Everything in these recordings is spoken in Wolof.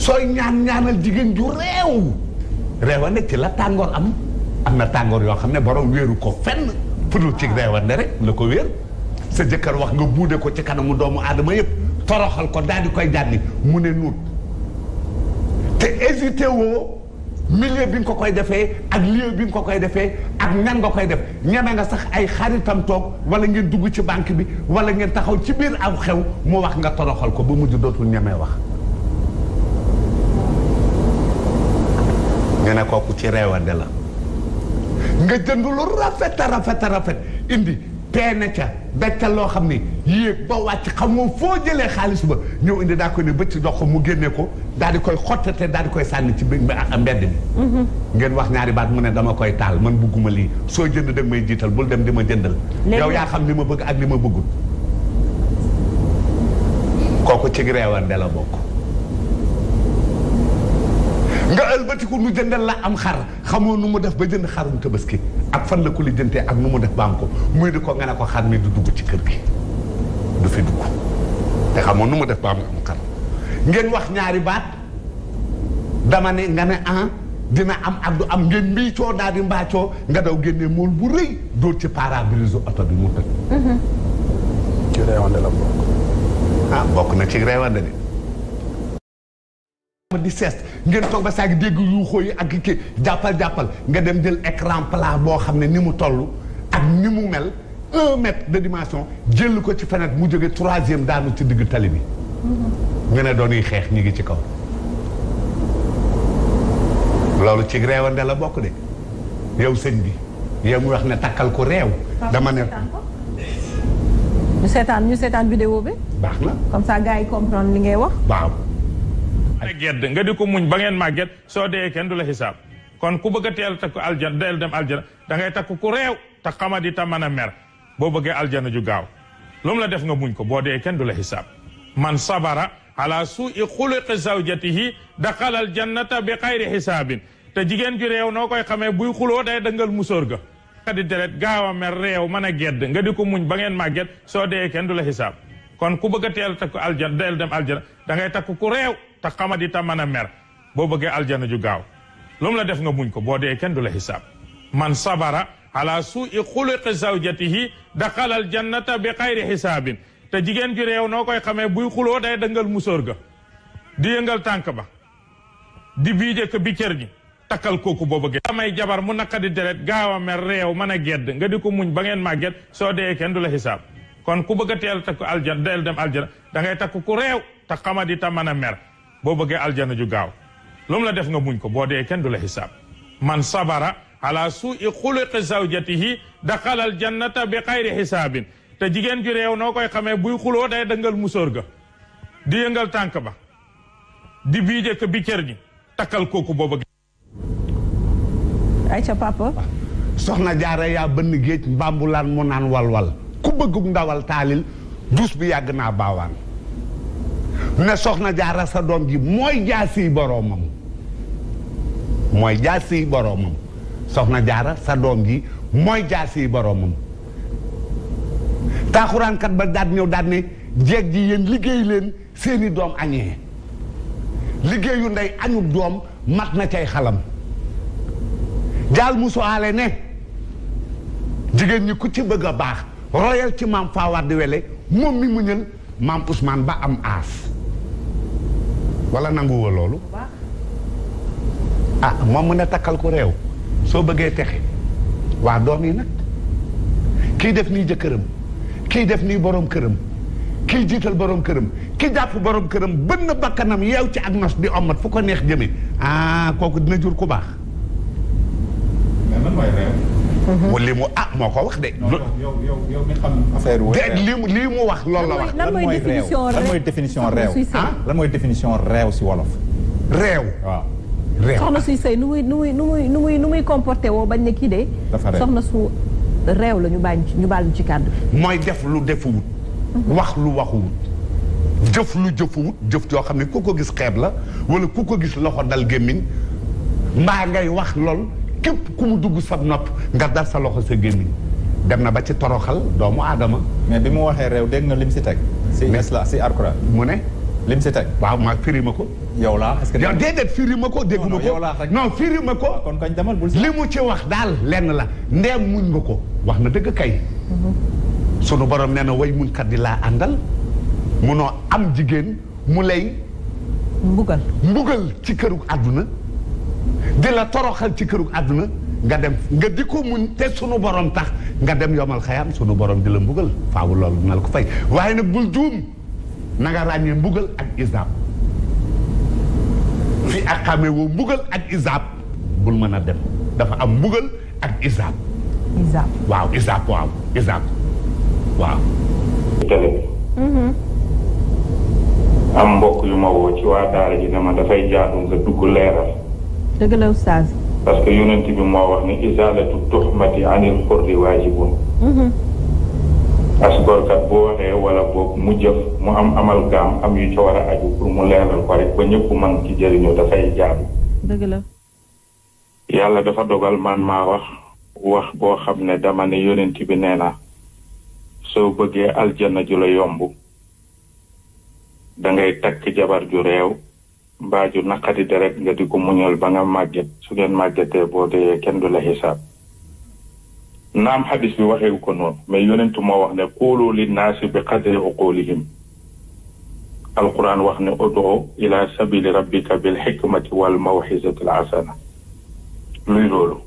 sooy ñaanal jigéen ju réewande ci la tàngoor am na tàngoor yoo xam ne borom wéeru ko fenn fudul ci réewande rek la ko wéer sa jëkkër wax nga buude ko ci kanamu doomu aadama yëpp toroxal ko daal di koy jànni mu ne nuut te hésité woo milieu bi nga ko koy defee ak lieu bi nga ko koy defee ak ñan nga koy def ñeme nga sax ay xaritam toog wala ngeen dugg ci banque bi wala ngeen taxaw ci biir aw xew mu wax nga toroxal ko ba mujj dootul ñemee wax ñu ne kooku ci reewande la nga jënd lu rafet indi peene ca becca loo xam ne yéeg ba wàcc xam moom foo jëlee xaalis ba ñëw indi daa ko ne bëcc dox ko mu génne ko daal di koy xottate daal di koy sànni ci mbedd mi ngeen wax ñaari baat mu ne dama koy taal man bugguma lii soo jënd dag may jiital bul dem di ma jëndal yow yaa xam li ma bëgg ak li ma bëggul kooku ci reewande la bokk nga ëlbatiku nu jëndal la am xar xamoo nu mu def ba jënd xarum tabaski ak fan la ko li jëntee ak nu mu def ba am ko muy di ko nga ne ko xar mi du dugg ci kër gi du fi dugg te xamoo nu mu def ba am xar ngeen wax ñaari baat dama ne nga ne dina am ak du am ngeen mbiicoo daal di mbaacoo nga daw génnee mool bu rëy dóor ci pare-brise oto bi mu tëj ci reewande la bokk bokk na ci reewande de di sees ngeen toog ba saa gi dégg yuuxoo yi ak kii jàppal nga dem jël écran plat boo xam ne ni mu toll ak ni mu mel 1 mètre de dimension jël ko ci fenêtre mu jóge 3e daanu ci digg tali bi ñu ne doon yi xeex ñi ngi ci kaw loolu ci reewande la bokk de yow sëñ bi yow mu wax ne takkal ko réew dama ne ñu seetaan vidéo bi baax na comme ça gars yi comprendre li ngay wax waaw gedd nga di ko muñ ba ngeen màgget soo dee kenn du la xisaab kon ku bëgg a teel takku aljana del dem aljana da ngay takku ku réew te xamadi ta mën a mer boo bëggee aljana ju gaaw lu mu la def nga muñ ko boo dee kenn du la xisaab man sabara ala suui xuluqi zawjatihi daxala aljannata bi xayri xisaabin te jigéen ju réew noo koy xamee buy xuloo day dangal musóor ga di deret gaaw a mer réew mën a gedd nga di ko muñ ba ngeen màgget soo dee kenn du la xisaab kon ku bëgg a teel takku aljana del dem aljana da ngay takku ku réew te xamadi ta mën a mer boo bëggee aljana ju gaaw lu mu la def nga muñ ko boo dee kenn du la xisaab man sabara ala suui xuluqi zawjatihi daxala aljannata bi xayri xisaabin te jigéen ju réew noo koy xamee buy xuloo day dangal musóor ga di yëngal tànk ba di biije ko bi cër gi takkal kooku boo bëggee amay jabar mu naqadi deret gaaw a mer réew mën a gedd nga di ko muñ ba ngeen màgget soo dee kenn du la xisaab kon ku bëgg a teel takku aljana del dem aljana da ngay takku ku réew te xamadi ta mën a mer boo bëggee aljana ju gaaw lu mu la def nga muñ ko boo dee kenn du la xisaab man sabara ala suui xuluqi zawjatihi daxala aljannata bi xayri xisaabin te jigéen ju réew noo koy xamee buy xuloo day dangal musóor ga di yëngal tànk ba di biije ko bi cër gi takkal kooku boo bëggee ay ca papa soxna jaara yaa bënn géej mbambulaan mu naan walwal ku bëggug ndawal taalil duus bi yàgg naa baawaan ne soxna jaara sa doom ji mooy jaasi boroomam soxna jaara sa doom ji mooy jaasi boroomam taaxuraankat ba daat ñëw daat ne jeeg ji yéen liggéey leen seeni doom añee liggéeyu ndey añu doom mat na cay xalam jaal musu aale ne jigéen ñi ku ci bëgg a baax royal ci maam Fawade Wele moom mi muñal maam Ousmane ba am aas wala nanguwoo loolu moom mu ne takkal ko réew soo bëggee texe waa doom yi nag kii def nii jëkkëram kii def nii borom këram kii jiital borom këram ki jàpp borom këram bënn bakkanam yeew ci ak nos di omat fu ko neex jëme kooku dina jur ku baax li mu moo ko wax de. yow mi xam affaire lii mu wax loolu la wax. lan mooy définition réew lan mooy définition réew si wolof. réew. waaw réew. soxna suy sëy nu muy comporté woo bañ ne kii de. dafa réew soxna su réew la ñu baal ñu ci kàddu. mooy def lu defuwut. wax lu waxuwut. jëf lu jëfuwut jëf joo xam ne ku ko gis xeeb la wala ku ko gis loxo dal gémmiñ mbaa ngay wax lool. képp ku mu dugg sa nopp nga dal sa loxo sa gémmiñ dem na ba ci toroxal doomu aadama. mais bi mu waxee réew dégg nga lim si teg. si islam si Alxuraan mu ne. lim si teg. waaw maa firi ma ko. yow laa est-ce que. yow déedéet firi ma ko dégguma ko. non firi ma ko. kon kañ demal bul si. li mu ci wax daal lenn la ndeem muñ nga ko wax na dëgg kay. sunu borom nee na way muñ kat di laa àndal munoo am jigéen mu lay. mbugal ci kërug àdduna di la toroxal ci kërug àdduna nga dem nga di ko muñ te sunu borom tax nga dem yomal xayaam sunu borom di la mbugal faawu loolu na la ko fay waaye nag bul juum na nga ràññee mbugal ak isaab fi ak xamee woo mbugal ak isaab bul mën a dem dafa am mbugal ak isaab. waaw isaab waaw isaab waaw. am mbokk yu ma woo ci waa daara ji ne ma dafay jaadu nga dugg leeral. dëgg la oustaz. parce que yonent bi moo wax ni izalatu tuhmati anil xurri waajibun. as gorkat boo waxee wala boog mu jëf mu am amal gaam am yu ci war a aju pour mu leeral ko rek ba ñëpp man ci jëriñu dafay jaadu. dëgg la. yàlla dafa dogal man maa wax boo xam ne dama ne yonent bi nee na soo bëggee aljanna ju la yomb dangay takk jabar ju réew mbaa ju naqadi deret nga di ko muñal ba nga màgget su ngeen màggetee boo dee kenn du la xisaab naam xadis bi waxewu ko noonu mais yonentu moo wax ne quulu linnaasi bi qadri uqulihim alquran wax ne ud'u ila sabili rabbika bil xikmati wal mawxizati al asana luy loolu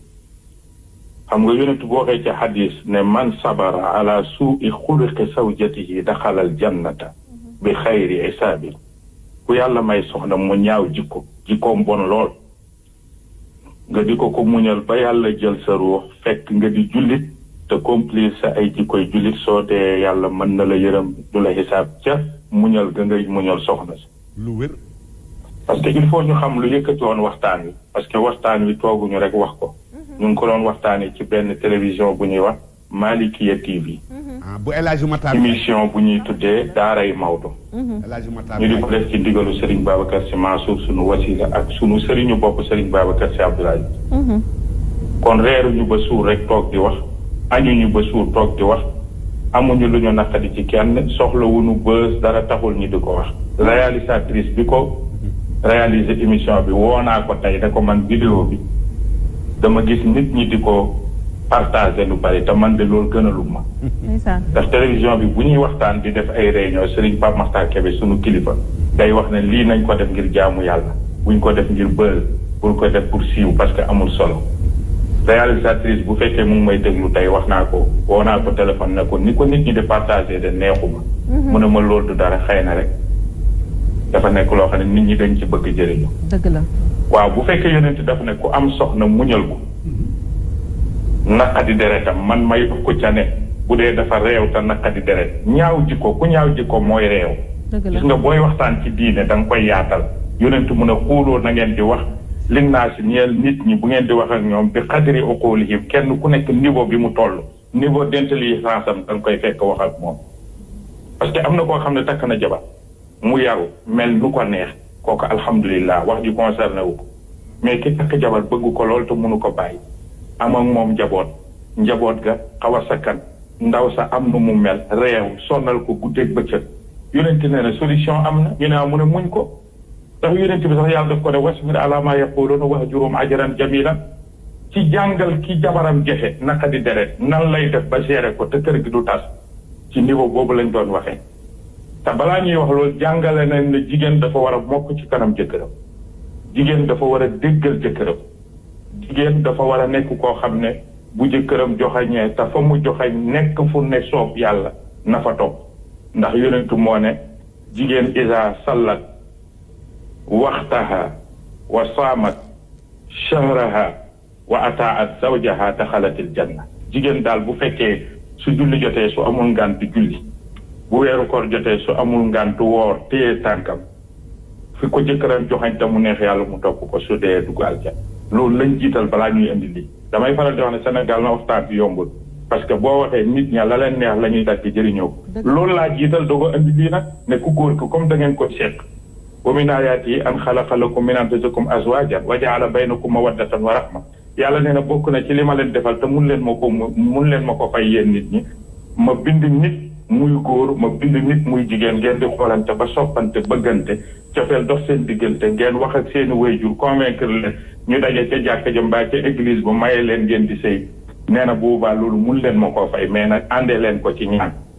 xam nga yonentu boo waxee ci xadis ne man sabara ala suui xuluqi zawjatihi daxala al jannata bi xayri isaabi ku yàlla may soxna mu ñaaw jikkoom bon lool nga di ko muñal ba yàlla jël sa ruux fekk nga di jullit te complice sa ay jikkoy jullit soo dee yàlla mën na la yërëm du la xisaab ca muñal ga ngay muñal soxna si lu wér parce que il faut ñu xam lu yëkkati woon waxtaan wi parce que waxtaan wi tooguñu rek wax ko ñu ngi ko doon waxtaanee ci benn télévision bu ñuy wax Malikiya TV bu El Hadj Matar émission bu ñuy tuddee Daaray Maodo ñu di ko def ci ndigalu Serigne Babacar Sy Mansour sunu wasila ak sunu sëriñu bopp Serigne Babacar Sy Abdoulaye kon reeruñu ba suur rek toog di wax añuñu ba suur toog di wax amuñu lu ñu naqadi ci kenn soxlawuñu bës dara taxul ñi di ko wax réalisatrice bi ko réaliser émission bi woo naa ko tey ne ko man vidéo bi dama gis nit ñi di ko partagé lu bari te man de loolu gënalu ma ndax télévision bi bu ñuy waxtaan di def ay réunion Serigne Pape Makhtar Kébé sunu kilifa day wax ne lii nañ ko def ngir jaamu yàlla buñ ko def ngir buzz pour ko def pour siiw parce que amul solo réalisatrice bu fekkee mu ngi may déglu tey wax naa ko woo naa ko téléphone ne ko ni ko nit ñi di partagé de neexuma mu ne ma loolu du dara xëy na rek dafa nekk loo xam ne nit ñi dañ ci bëgg jëriñu dëgg la waaw bu fekkee yonent dafa ne ku am soxna muñal ko naqadi deretam man may ko ca ne bu dee dafa réew te naqadi deret ñaaw jikko ku ñaaw jikko mooy réew gis nga booy waxtaan ci diine da nga koy yaatal yonent mun a xuuloo na ngeen di wax li naa si ñeel nit ñi bu ngeen di wax ak ñoom bi xadri uqulihim kenn ku nekk niveau bi mu toll niveau d'intelligence am da nga koy fekk wax ak moom parce que am na koo xam ne takk na jabar mu yaru mel nu ko neex kooku alhamdulilah wax ji concerné wu ko mais ki takk jabar bëgg ko lool te mënu ko bàyyi am ak moom njaboot ga xaw a sakkan ndaw sa am nu mu mel réew sonnal ko guddeeg bëccëg yonent nee na solution am na ñu ne mu ne muñ ko ndax yonent bi sax yàlla daf ko ne wasbir ala ma yaquluuna wahjurhum ajran jamilan ci jàngal ki jabaram jafe naka di deret nan lay def ba gérer ko te kër gi du tas ci niveau boobu lañ doon waxee te balaa ñuy wax loolu jàngale nañ ne jigéen dafa war a mokk ci kanam jëkkëram jigéen dafa war a déggal jëkkëram jigéen dafa war a nekk koo xam ne bu jëkkëram joxañee te fa mu joxañ nekk fu ne soob yàlla na fa topp ndax yonentu moo ne jigéen isa sallat waxtaha wa saamat shahraha wa ataat zawjaha daxalatil janna jigéen daal bu fekkee su julli jotee su amul ngànt julli bu weeru koor jotee su amul ngànt woor téye tànkam fi ko jëkkëram joxañ te mu neex yàlla mu topp ko su dee dugg aljanna loolu lañ jiital balaa ñuy indi lii damay faral di wax ne Sénégal na waxtaan bi yombul parce que boo waxee nit ña la leen neex la ñuy dagg jëriñoo ko loolu laa jiital doo ko indi lii nag ne ku góor ko comme da ngeen ko seq wa min ayaatihi an xalaqa lakum min anfusikum azwaajan wa jaala baynakum mawaddatan wa rahma yàlla nee na bokk na ci li ma leen defal te mun leen ma ko fay yéen nit ñi ma bind nit muy góor ma bind nit muy jigéen ngeen di xoolante ba soppante bëggante cofeel dox seen diggante ngeen wax ak seeni waajur convaincre leen ñu daje ca jàkka ja mbaa ca église ba maye leen ngeen di sëy nee na boobaa loolu mun leen ma koo fay mais nag àndee leen ko ci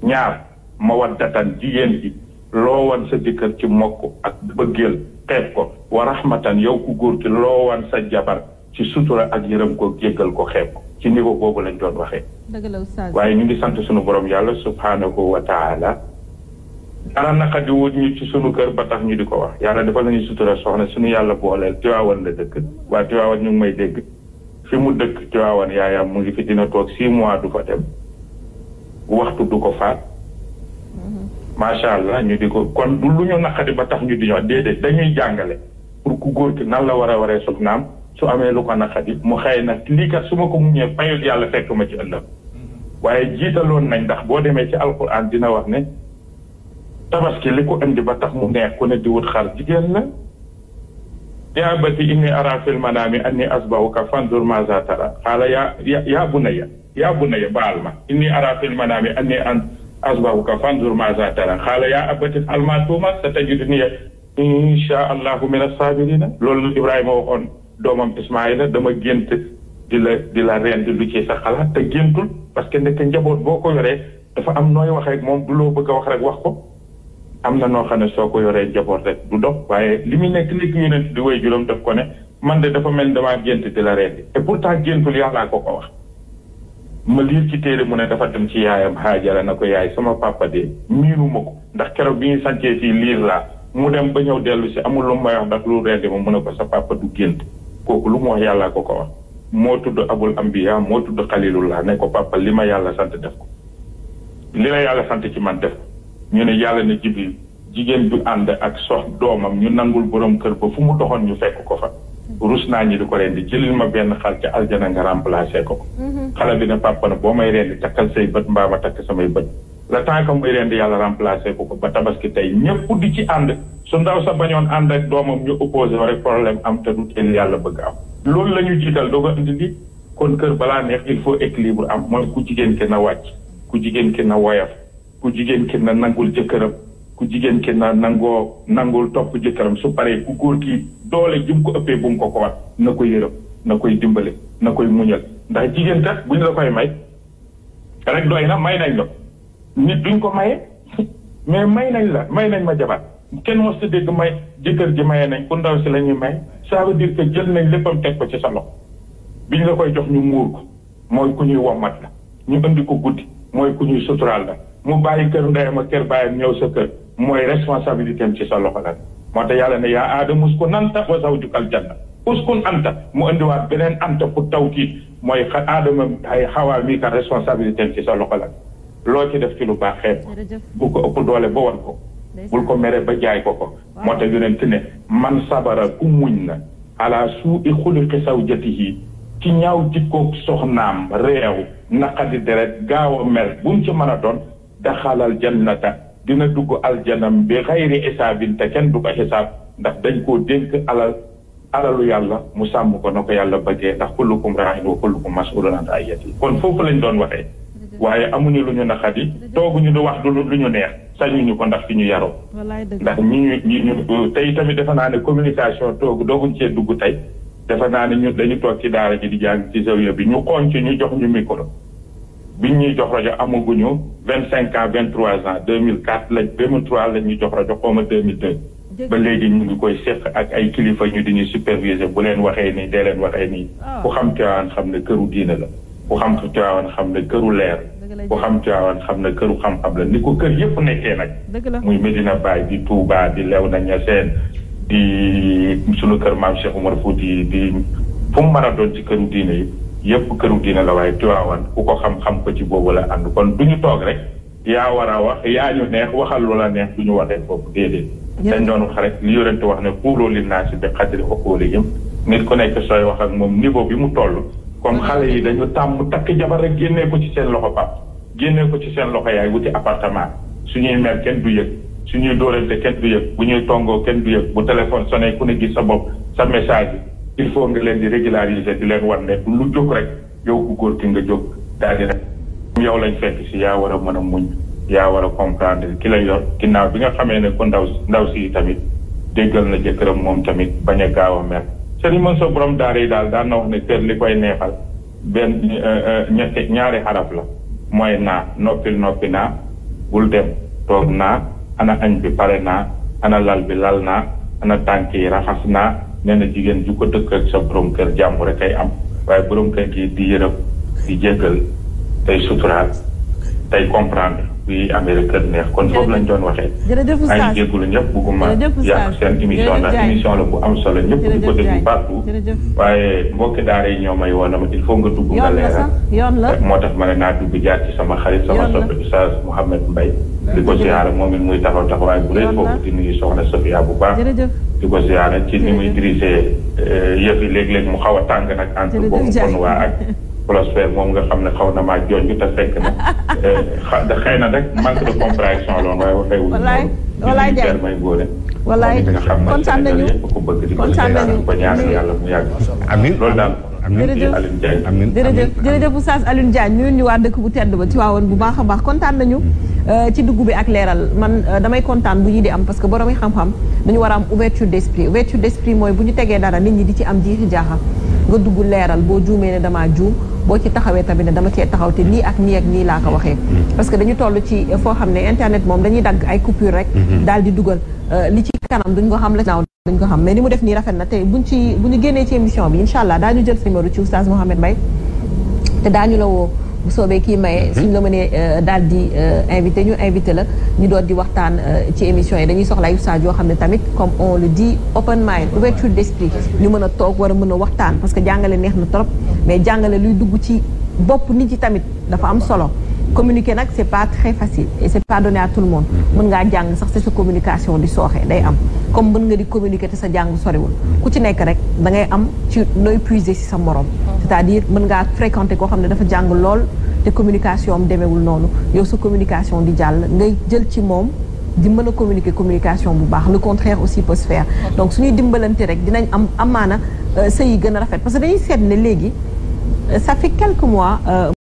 ñaar ma waddatan jigéen ji loo wan sa jëkkër ci mokk ak bëggeel xeeb ko wa rahmatan yow ku góor ki loo wan sa jabar ci sutura ak yërëm ko jéggal ko xeeb ko ci niveau boobu lañ doon waxee. dëgg la oustaz. waaye ñu ngi sant sunu borom yàlla subhanahu wa taala dara naqadi wut ñu ci sunu kër ba tax ñu di ko wax yàlla dafa lañuy sutura soxna sunu yàlla booleel Tiwaawan la dëkk waa Tiwaawan ñu ngi may dégg fi mu dëkk Tiwaawan yaayam mu ngi fi dina toog 6 mois du fa dem waxtu du ko faat macha allah ñu di ko kon du lu ñu naqadi ba tax ñu di ñoo déedéet dañuy jàngale pour ku góor ki nan la war a waree soxnaam su amee lu ko naqadi mu xëy na lii kat su ma ko muñee fayut yàlla fekk ma ci ëllëg waaye jiitaloon nañ ndax boo demee ci alquran dina wax ne tabaski li ko indi ba tax mu neex ku ne di wut xar jigéen la yaa abati inni ara fil manaami anni asbahuka fanzur maaza tara qaala yaa bunayya baal ma inni ara fil manaami anni asbahuka fanzur maaza tara qaala yaa abati if'al maa tu'mar satajiduni insha allahu min as-saabiriina loolu Ibrahima waxoon doomam Ismaïla dama gént di la rendi lu ci sa xalaat te géntul parce que nekk njaboot boo ko yoree dafa am nooy waxee ak moom du loo bëgg a wax rek wax ko am na noo xam ne soo ko yoree njaboot rek du dox waaye li muy nekk yonent di way juróom daf ko ne man de dafa mel ni damaa gént di la rendi et pourtant géntul yàllaa ko ko wax ma liir ci téere mu ne dafa dem ci yaayam Haajara na ko yaay sama papa de miinuma ko ndax keroog bi ñu sancee fii liir laa mu dem ba ñëw dellu si amul lu may wax ndax lu rendi ma mu ne ko sa papa du gént kooku lu mu wax yàllaa ko ko wax moo tudd abul ambiya moo tudd xalilullah ne ko papa li ma yàlla sant def ko li la yàlla sant ci man def ko ñu ne yàlla ne Jibril jigéen du ànd ak doomam ñu nangul borom kër ba fu mu doxoon ñu fekk ko fa rus naa ñi di ko rendi jëlil ma benn xal ca aljana nga remplacé ko xale bi ne papa na boo may rendi takkal say bët mbaa ma takk samay bët le temps que muy rendi yàlla remplacé ko ba tabaski tey ñëpp di ci ànd su ndaw sa bañoon ànd ak doomam ñu opposé rek problème am te du teel yàlla bëgg am loolu la ñu jiital doo ko indi li kon kër balaa neex il faut équilibre am mooy ku jigéen ki na wàcc ku jigéen ki na woyof ku jigéen ki na nangul jëkkëram ku jigéen ki na nangul topp jëkkëram su paree ku góor ki doole jëm ko ëppee bu mu ko wat na ko yërëm na koy dimbale na koy muñal ndax jigéen kat buñ la koy may rek doy na may nañ la nit duñ ko maye mais may nañ ma jabar kenn mos a dégg may jëkkër ji maye nañ ku ndaw si la ñuy may ça veut dire que jël nañ léppam teg ko ci sa loxo biñ la koy jox ñu muur ko mooy ku ñuy wommat la ñu indi ko guddi mooy ku ñuy suturaal la mu bàyyi kër ndeyam ak kër baayam ñëw sa kër mooy responsabilité am ci sa loxo la moo tax yàlla ne yaa aadama uskun anta wa zawjukal janna uskun anta mu indiwaat beneen anta pour tawkiid mooy aadama ay xawaa mii kat responsabilité am ci sa loxo la loo ci def ci lu baax xeeb bu ko ëpp doole ba wan ko bul ko mere ba jaay ko ko moo tax yonent ne man sabara ku muñ na ala suu'i xuluqi zawjatihi ci ñaaw jikkoog soxnaam réew naqadi deret gaaw a mer bu mu ci mën a doon daxalal jannata dina dugg aljanam bi xayri xisaabin te kenn du ko xisaab ndax dañ koo dénk alalu yàlla mu sàmm ko na ko yàlla bëggee ndax kullukum raa'in wa kullukum mas'ulun an ra'iyyatihi kon foofu lañ doon waxee waaye amuñu lu ñu naqadi tooguñu di wax lu ñu neex sañuñu ko ndax fi ñu yaroo ndax ñu tey tamit defe naa ne communication dooguñ cee dugg tey defe naa ne ñu dañu toog ci daara ji di jàng ci zawiya bi ñu xooñ ci ñu jox ñu micro biñ ñuy jox rajo amaguñu 25 ans 23 ans 2004 2003 lañ ñu jox rajo xawma 2002 ba léegi ñu ngi koy seq ak ay kilifa ñu di ñu superviser bu leen waxee nii dee leen waxee nii ku xam Tiwaawan xam ne këru diine la ku xam Tiwaawan xam ne këru leer ku xam Tiwaawan xam ne këru xam-xam la ni ko kër yëpp nekkee nag muy Medina Baye di Touba di Léona Niassène di sunu kër maam Cheikh Oumar Fouti di fu mu mën a doon ci këru diine yi yëpp këru diine la waaye Tiwaawan ku ko xam-xam ko ci boobu la ànd kon du ñu toog rek yaa war a wax yaa ñu neex waxal lu la neex du ñu waxee foofu déedéet dañ doon wax rek li yorente wax ne xuuloo li naa si bi xadri uquulihim nit ku nekk sooy wax ak moom niveau bi mu toll comme xale yi dañu tàmm takk jabar rek génnee ko ci seen loxo pap génnee ko ci seen loxo yaay wuti appartement suñuy mer kenn du yëg suñuy dóorante kenn du yëg bu ñuy tongoo kenn du yëg bu téléphone sonné ku ne gis sa bopp sa message yi il faut nga leen di régulariser di leen wan ne lu jóg rek yow ku góor ki nga jóg daal di rek yow lañ fekk si yaa war a mën a muñ yaa war a comprendre ki la yor ginnaaw bi nga xamee ne ko ndaw si tamit déggal na jëkkëram moom tamit bañ a gaaw a mer Serigne Mansour borom daara yi daal daan na wax ne kër li koy neexal benn ñaari xaraf la mooy naa noppi naa bul dem toog naa ana añ bi pare naa ana lal bi lal naa ana tànk yi raxas naa nee na jigéen ju ko dëkk ak sa borom kër jàmm rek ay am waaye borom kër gi di yërëm di jéggal tey suturaal tey comprendre bi amee kër neex kon foofu lañ doon waxee. jërëjëf Oustaz ay jégalu ñëpp bëgguma yàq seen émission la bu am solo ñëpp di ko déglu partout. waaye mbokki daara yi ñoo may woon il faut nga dugg nga leeral yoon la moo tax ma ne naa dugg jaar ci sama xarit sama soppe Oustaz Mouhamed Mbaye di ko ziyaara moom it muy taxaw taxawaay bu rëy foofu di nuyu soxna Sofia bu baax di ko ziyaara ci ni muy dirigé yëf yi léeg-léeg mu xaw a tàng nag entre boobu kon waa ak Prospère moom nga xam ne xaw na maa jonj te fekk na xëy na rek manque de compréhension loon waaye waxee wuñu walaay Ndiaye may góore walaay kontaan nañu ko bëgg di ko ko ñaan yàlla mu yàgg amiin loolu daal jërëjëf Oustaz Alioune Diagne ñun ñu waa dëkk bu tedd ba ci waawoon bu baax a baax kontaan nañu ci dugg bi ak leeral man damay kontaan bu yi di am parce que borom yi xam-xam dañu war a am ouverture d'esprit mooy bu ñu tegee dara nit ñi di ci am jiixi jaaxa nga dugg leeral boo juumee ne damaa juum boo ci taxawee tamit ne dama cee taxaw te nii ak nii laa ko waxee parce que dañu toll ci foo xam ne internet moom dañuy dagg ay coupure rek daal di dugal li ci kanam duñ ko xam la naaw duñ ko xam mais ni mu def nii rafet na te bu ñu génnee ci émission bi incha allah daañu jël numéro ci Oustaz Mouhamed Mbaye te daañu la woo bu soobee kii maye suñ la mënee daal di invité la ñu doon di waxtaan ci émission yi dañuy soxla ay ustaas yoo xam ne tamit comme on le dit open mind ouverture d'esprit ñu mën a toog war a mën a waxtaan parce que jàngale neex na trop mais jàngale luy dugg ci bopp nit yi tamit dafa am solo communiquer nag c'est pas très facile et c'est pas donné à tout le monde mën ngaa jàng sax te sa communication di sooxee day am comme mën nga di communiquer te sa jàng soriwul ku ci nekk rek da ngay am ci nooy puiser ci sa morom c'est-à-dire mën ngaa fréquenter koo xam ne dafa jàng lool te communication am demeewul noonu yow sa communication di jàll ngay jël ci moom di mën a communiquer communication bu baax le contraire aussi peut se faire donc suñuy dimbalante rek dinañ am amaana sëy yi gën a rafet parce que dañuy seet ne léegi ça fait quelques mois